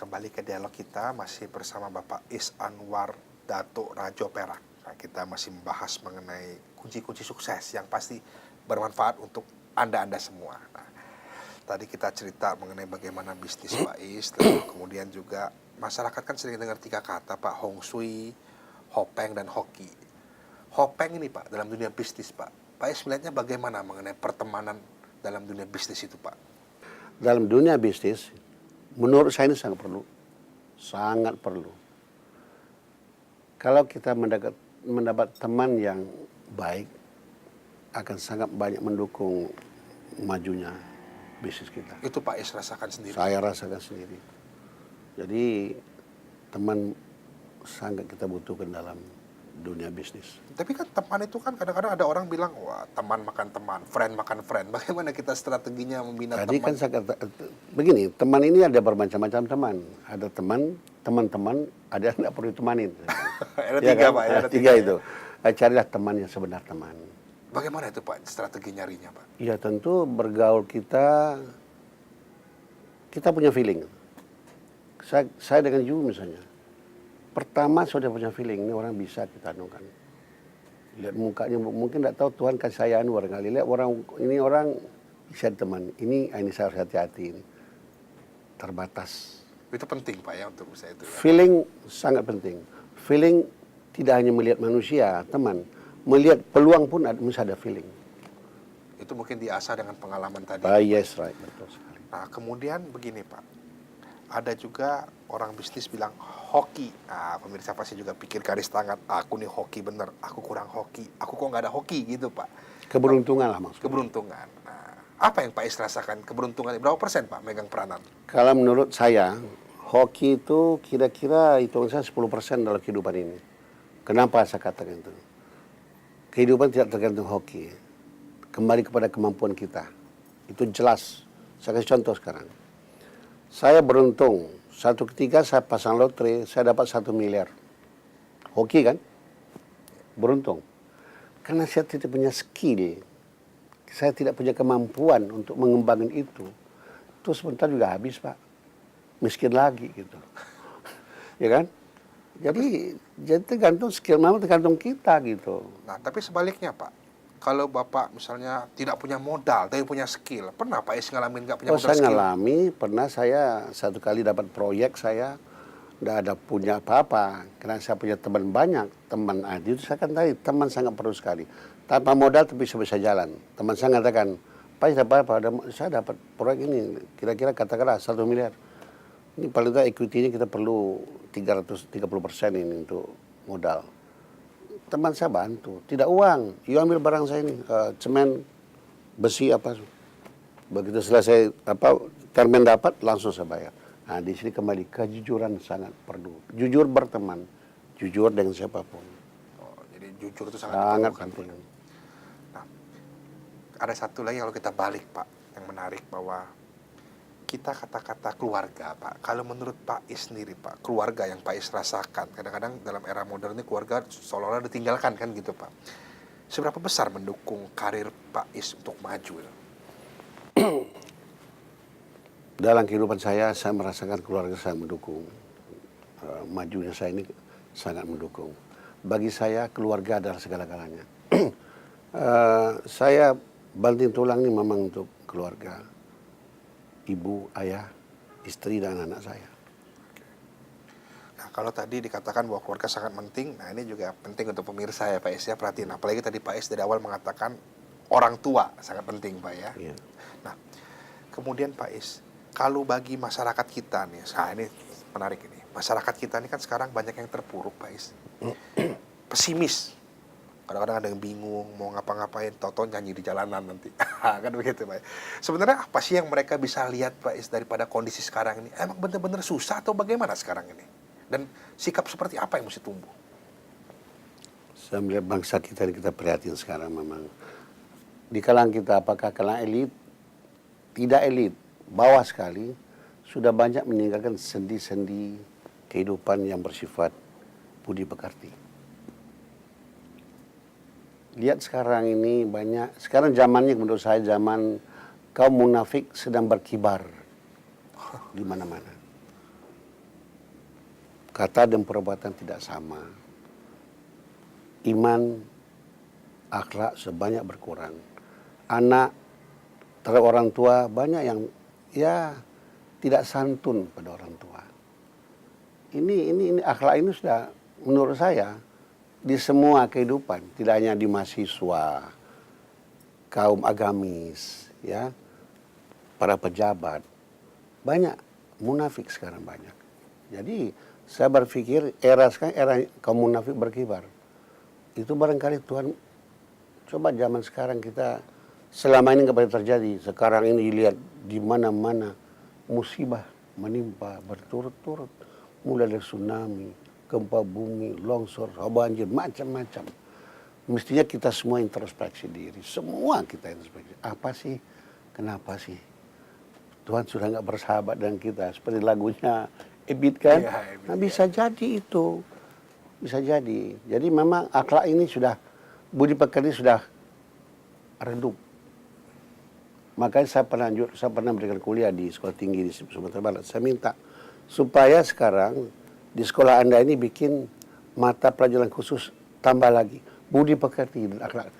kembali ke dialog kita masih bersama Bapak Is Anwar Datuk Rajo Perak. Nah, kita masih membahas mengenai kunci-kunci sukses yang pasti bermanfaat untuk Anda-Anda semua. Nah, tadi kita cerita mengenai bagaimana bisnis Pak Is, lalu kemudian juga masyarakat kan sering dengar 3 kata Pak, Hong Sui, Hopeng, dan Hoki. Hopeng ini Pak, dalam dunia bisnis Pak Is melihatnya bagaimana mengenai pertemanan dalam dunia bisnis itu Pak? Dalam dunia bisnis, menurut saya ini sangat perlu. Kalau kita mendapat teman yang baik, akan sangat banyak mendukung majunya bisnis kita. Itu Pak Is rasakan sendiri? Saya rasakan sendiri. Jadi teman sangat kita butuhkan dalam dunia bisnis. Tapi kan teman itu kan kadang-kadang ada orang bilang, wah teman makan teman, friend makan friend. Bagaimana kita strateginya membina Tadi teman? kan saya kata, begini, teman ini ada bermacam-macam teman. Ada teman-teman, ada yang tidak perlu ditemanin. Ada Ya tiga kan? Pak, ya, ada Tiga ya. itu. Carilah teman yang sebenar teman. Bagaimana itu Pak strategi nyarinya Pak? Ya tentu bergaul kita punya feeling. Saya dengan you misalnya. Pertama sudah punya feeling, ini orang bisa kita anukan. Lihat mukanya, mungkin tidak tahu Tuhan kasih saya Anwar kali. Lihat ini orang bisa teman, ini saya harus hati-hati ini. Terbatas. Itu penting Pak ya untuk saya itu. Ya. Feeling sangat penting. Feeling tidak hanya melihat manusia, teman. Melihat peluang pun mesti ada feeling. Itu mungkin diasah dengan pengalaman tadi. Yes, right. Betul sekali. Nah kemudian begini Pak. Ada juga orang bisnis bilang hoki. Nah, pemirsa pasti juga pikir garis tangan, aku nih hoki bener, aku kurang hoki, aku kok nggak ada hoki gitu Pak. Keberuntungan lah maksudnya. Keberuntungan. Nah, apa yang Pak Is rasakan keberuntungan? Berapa persen Pak megang peranan? Kalau menurut saya, hoki itu kira-kira hitungan saya 10% dalam kehidupan ini. Kenapa saya katakan itu? Kehidupan tidak tergantung hoki. Kembali kepada kemampuan kita. Itu jelas. Saya kasih contoh sekarang. Saya beruntung, satu ketika saya pasang lotre, saya dapat 1 miliar. Hoki kan? Beruntung. Karena saya tidak punya skill, saya tidak punya kemampuan untuk mengembangkan itu sebentar juga habis Pak. Miskin lagi gitu. Ya kan? Jadi tergantung skill, memang tergantung kita gitu. Nah, tapi sebaliknya Pak. Kalau Bapak misalnya tidak punya modal, tapi punya skill, pernah Pak Is ngalamin nggak punya modal Saya skill? ngalami, pernah saya satu kali dapat proyek saya, nggak ada punya apa-apa. Karena saya punya teman banyak, teman itu saya kan tadi, teman sangat perlu sekali. Tanpa modal tapi bisa jalan. Teman saya mengatakan, Pak saya dapat proyek ini, kira-kira katakanlah 1 miliar. Ini paling tidak equity-nya kita perlu 330% ini untuk modal. Teman saya bantu, tidak uang, ambil barang saya ini, semen, besi apa. Begitu selesai termen dapat langsung saya bayar. Nah di sini kembali kejujuran sangat perlu. Jujur berteman, jujur dengan siapapun. Oh, jadi jujur itu sangat diperlukan. penting. Nah, ada satu lagi kalau kita balik Pak, yang menarik bahwa kita kata-kata keluarga Pak. Kalau menurut Pak Is sendiri Pak, keluarga yang Pak Is rasakan, kadang-kadang dalam era modern ini keluarga seolah-olah ditinggalkan kan gitu Pak. Seberapa besar mendukung karir Pak Is untuk maju? Dalam kehidupan saya merasakan keluarga saya mendukung. Majunya saya ini sangat mendukung. Bagi saya keluarga adalah segala-galanya. Saya banting tulang ini memang untuk keluarga. Ibu, ayah, istri, dan anak saya. Nah, kalau tadi dikatakan bahwa keluarga sangat penting, nah ini juga penting untuk pemirsa ya Pak Is ya, perhatiin. Apalagi tadi Pak Is dari awal mengatakan orang tua sangat penting Pak ya. Iya. Nah, kemudian Pak Is, kalau bagi masyarakat kita nih, nah ini menarik ini. Masyarakat kita ini kan sekarang banyak yang terpuruk Pak Is. Pesimis. Kadang-kadang ada yang bingung mau ngapa-ngapain, tau-tau nyanyi di jalanan nanti. Kan begitu Pak. Sebenarnya apa sih yang mereka bisa lihat Pak Is daripada kondisi sekarang ini? Emang benar-benar susah atau bagaimana sekarang ini? Dan sikap seperti apa yang mesti tumbuh? Saya melihat bangsa kita ini kita prihatin sekarang memang. Di kalangan kita, apakah kalangan elit, tidak elit, bawah sekali, sudah banyak meninggalkan sendi-sendi kehidupan yang bersifat budi pekerti. Lihat sekarang ini banyak, sekarang zamannya menurut saya zaman kaum munafik sedang berkibar di mana-mana. kata dan perbuatan tidak sama. Iman, akhlak sebanyak berkurang. Anak terhadap orang tua banyak yang ya tidak santun pada orang tua. Ini akhlak ini sudah menurut saya di semua kehidupan, tidak hanya di mahasiswa, kaum agamis, ya, para pejabat, banyak munafik sekarang banyak. Jadi saya berpikir era sekarang era kaum munafik berkibar. Itu barangkali Tuhan coba zaman sekarang kita selama ini nggak pernah terjadi. Sekarang ini lihat di mana-mana musibah menimpa berturut-turut, mulai dari tsunami, gempa bumi, longsor, banjir, macam-macam. Mestinya kita semua introspeksi diri, semua kita introspeksi. Apa sih? Kenapa sih? Tuhan sudah nggak bersahabat dengan kita, seperti lagunya Ebit kan? Iya, Ebit, Nah bisa jadi itu, bisa jadi. Jadi memang akhlak ini sudah, budi pekerti sudah redup. Makanya saya pernah berikan kuliah di sekolah tinggi di Sumatera Barat. Saya minta supaya sekarang di sekolah Anda ini bikin mata pelajaran khusus tambah lagi budi pekerti dan akhlak.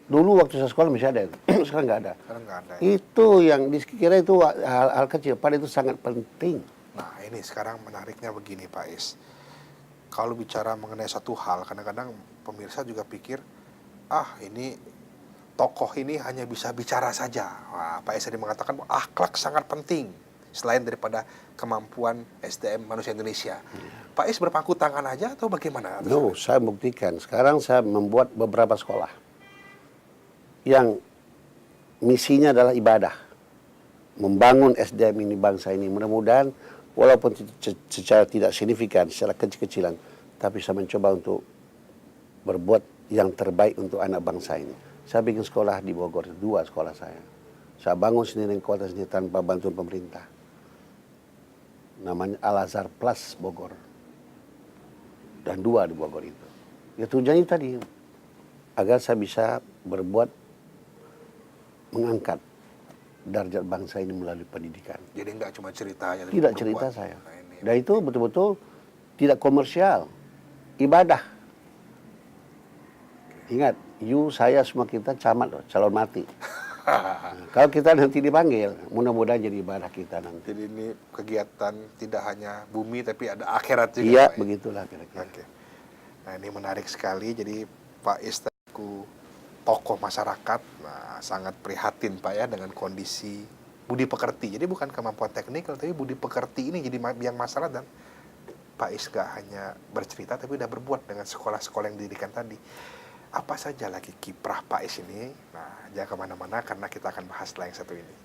Dulu waktu saya sekolah masih ada, sekarang nggak ada. Sekarang nggak ada. Itu yang dikira itu hal kecil, padahal itu sangat penting. Nah, ini sekarang menariknya begini, Pak Is. Kalau bicara mengenai satu hal, kadang-kadang pemirsa juga pikir, ini tokoh ini hanya bisa bicara saja. Wah, Pak Is tadi mengatakan bahwa akhlak sangat penting, selain daripada kemampuan SDM manusia Indonesia. Pak Is berpangku tangan aja atau bagaimana? No, saya buktikan. Sekarang saya membuat beberapa sekolah yang misinya adalah ibadah, membangun SDM ini, bangsa ini. Mudah-mudahan walaupun secara tidak signifikan, secara kecil-kecilan, tapi saya mencoba untuk berbuat yang terbaik untuk anak bangsa ini. Saya bikin sekolah di Bogor, 2 sekolah saya. Saya bangun sendiri kota sendiri tanpa bantuan pemerintah. Namanya Al-Azhar Plus Bogor. Dan 2 di Bogor itu. Ya tujuannya tadi, agar saya bisa berbuat mengangkat derajat bangsa ini melalui pendidikan. Jadi nggak cuma cerita aja. Tidak cerita saya. Nah, ini. Dan itu betul-betul tidak komersial. Ibadah. Ingat, saya semua kita camat loh, calon mati. Nah, kalau kita nanti dipanggil, mudah-mudahan jadi ibadah kita nanti. Jadi ini kegiatan tidak hanya bumi tapi ada akhirat juga. Iya, Pak, ya? begitulah kira-kira. Oke. Nah, ini menarik sekali. Jadi Pak Is tokoh masyarakat, sangat prihatin Pak ya dengan kondisi budi pekerti. Jadi bukan kemampuan teknikal, tapi budi pekerti ini jadi yang masalah. Dan Pak Is gak hanya bercerita, tapi udah berbuat dengan sekolah-sekolah yang didirikan tadi. Apa saja lagi kiprah Pak Is ini? Nah, jangan kemana-mana karena kita akan bahas setelah yang satu ini.